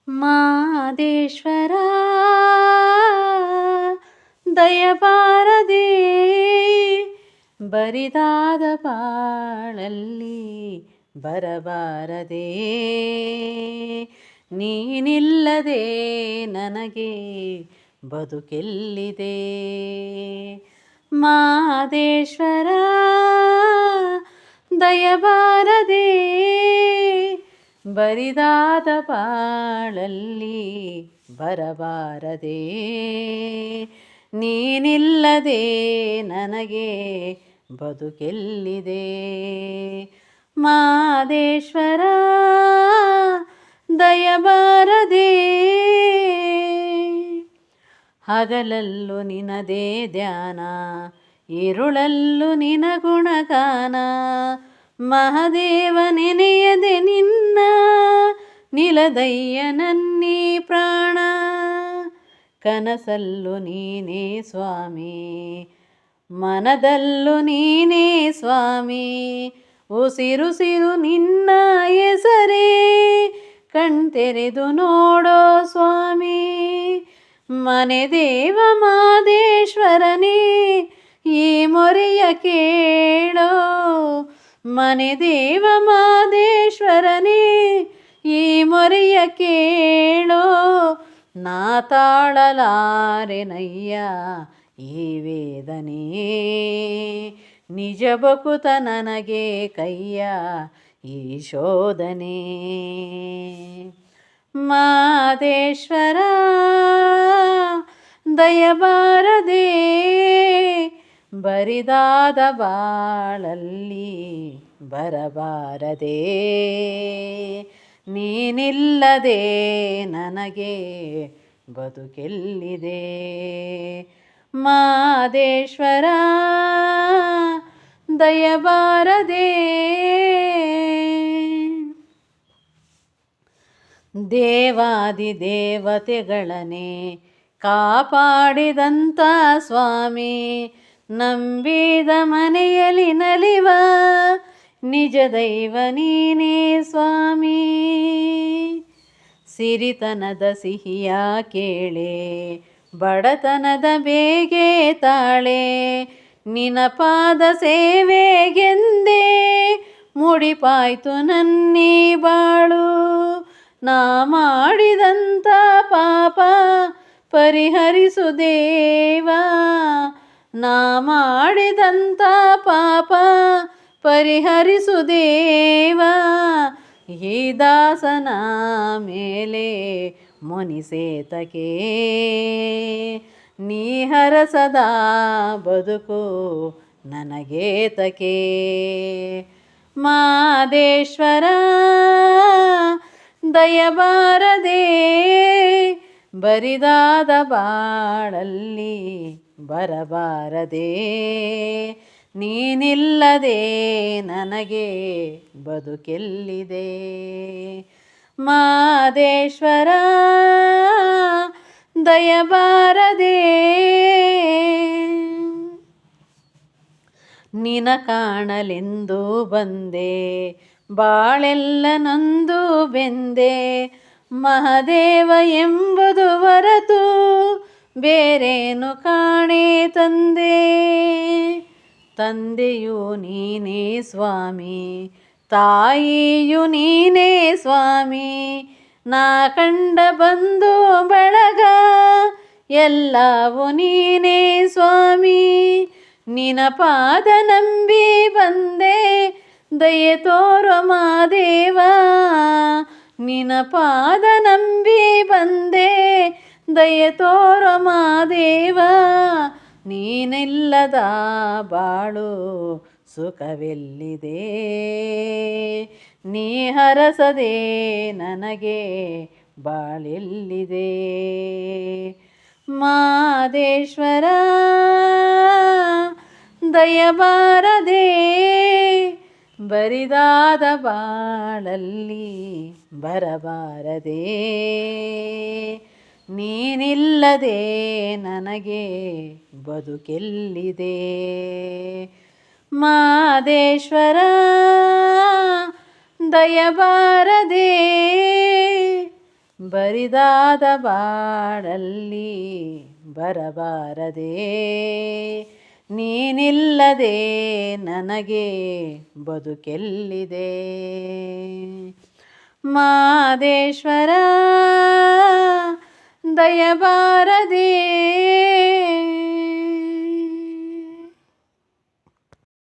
ಮಾದೇಶ್ವರ ದಯಬಾರದೆ ಬರಿದಾದ ಬಾಳಲ್ಲಿ ಬರಬಾರದೆ ನೀನಿಲ್ಲದೆ ನನಗೆ ಬದುಕೆಲ್ಲಿದೆ ಮಾದೇಶ್ವರ ದಯಬಾರದೆ ಬರಿದಾದ ಬಾಳಲ್ಲಿ ಬರಬಾರದೆ ನೀನಿಲ್ಲದೆ ನನಗೆ ಬದುಕೆಲ್ಲಿದೆ ಮಾದೇಶ್ವರ ದಯಬಾರದೆ ಹಗಲಲ್ಲೂ ನಿನದೇ ಧ್ಯಾನ ഇരുಳಲ್ಲೂ ನಿನ ಗುಣಗಾನ ಮಹಾದೇವ ನೆನೆಯದೆ ನಿನ್ನ ನಿಲದಯ್ಯ ನನ್ನೀ ಪ್ರಾಣ ಕನಸಲ್ಲೂ ನೀನೇ ಸ್ವಾಮಿ ಮನದಲ್ಲೂ ನೀನೇ ಸ್ವಾಮಿ ಉಸಿರುಸಿರು ನಿನ್ನ ಹೆಸರೇ ಕಣ್ತೆರೆದು ನೋಡೋ ಸ್ವಾಮಿ ಮನೆ ದೇವ ಮಾದೇಶ್ವರನೇ ಈ ಮೊರೆಯ ಕೇಳೋ ಮನೆ ದೇವ ಮಾದೇಶ್ವರನೇ ಈ ಮೊರೆಯ ಕೇಳೋ ನಾ ತಾಳಲಾರೆನಯ್ಯ ಈ ವೇದನೆ ನಿಜ ಬಕುತ ನನಗೆ ಕಯ್ಯ ಈ ಶೋಧನೆ ಮಾದೇಶ್ವರ ದಯಬಾರದೆ ಬರಿದಾದ ಬಾಳಲ್ಲಿ ಬರಬಾರದೆ ನೀನಿಲ್ಲದೆ ನನಗೆ ಬದುಕೆಲ್ಲಿದೆ ಮಾದೇಶ್ವರ ದಯಬಾರದೆ ದೇವಾದಿ ದೇವತೆಗಳನ್ನೇ ಕಾಪಾಡಿದಂಥ ಸ್ವಾಮಿ ನಂಬಿದ ಮನೆಯಲ್ಲಿ ನಲಿವ ನಿಜ ದೈವ ನೀನೇ ಸ್ವಾಮಿ ಸಿರಿತನದ ಸಿಹಿಯ ಕೇಳೆ ಬಡತನದ ಬೇಗೆ ತಾಳೆ ನಿನ ಪಾದ ಸೇವೆಗೆಂದೇ ಮುಡಿಪಾಯ್ತು ನನ್ನೀ ಬಾಳು ನಾ ಮಾಡಿದಂಥ ಪಾಪ ಪರಿಹರಿಸು ದೇವಾ ನಾ ಮಾಡಿದಂಥ ಪಾಪ ಪರಿಹರಿಸು ದೇವಾ ಈ ದಾಸನ ಮೇಲೆ ಮುನಿಸೇತಕೆ ನೀ ಹರಸದ ಬದುಕು ನನಗೇತಕೆ ಮಾದೇಶ್ವರ ದಯಬಾರದೆ ಬರಿದಾದ ಬಾಳಲ್ಲಿ ಬರಬಾರದೆ ನೀನಿಲ್ಲದೆ ನನಗೆ ಬದುಕೆಲ್ಲಿದೆ ಮಾದೇಶ್ವರ ದಯಬಾರದೆ ನಿನ ಕಾಣಲೆಂದು ಬಂದೆ ಬಾಳೆಲ್ಲ ನೊಂದು ಬೆಂದೆ ಮಹಾದೇವ ಎಂಬುದು ಹೊರತು ಬೇರೇನು ಕಾಣೆ ತಂದೆ ತಂದೆಯು ನೀನೇ ಸ್ವಾಮಿ ತಾಯಿಯು ನೀನೇ ಸ್ವಾಮಿ ನಾ ಕಂಡ ಬಂಧು ಬಳಗ ಎಲ್ಲವೂ ನೀನೇ ಸ್ವಾಮಿ ನಿನ ಪಾದ ನಂಬಿ ಬಂದೆ ದಯೆ ತೋರೋ ಮಾದೇವ ನಿನ ಪಾದ ನಂಬಿ ಬಂದೆ ದಯೆ ತೋರೋ ಮಾದೇವ ನೀನಿಲ್ಲದ ಬಾಳು ಸುಖವೆಲ್ಲಿದೆ ನೀ ಹರಸದೆ ನನಗೆ ಬಾಳೆಲ್ಲಿದೆ ಮಾದೇಶ್ವರ ದಯಬಾರದೆ ಬರಿದಾದ ಬಾಳಲ್ಲಿ ಬರಬಾರದೆ ನೀನಿಲ್ಲದೆ ನನಗೆ ಬದುಕೆಲ್ಲಿದೆ ಮಾದೇಶ್ವರ ದಯಬಾರದೆ ಬರಿದಾದ ಬಾಳಲ್ಲಿ ಬರಬಾರದೆ. ನೀನಿಲ್ಲದೆ ನನಗೆ ಬದುಕೆಲ್ಲಿದೆ. ಮಾದೇಶ್ವರ ದಯಬಾರದೆ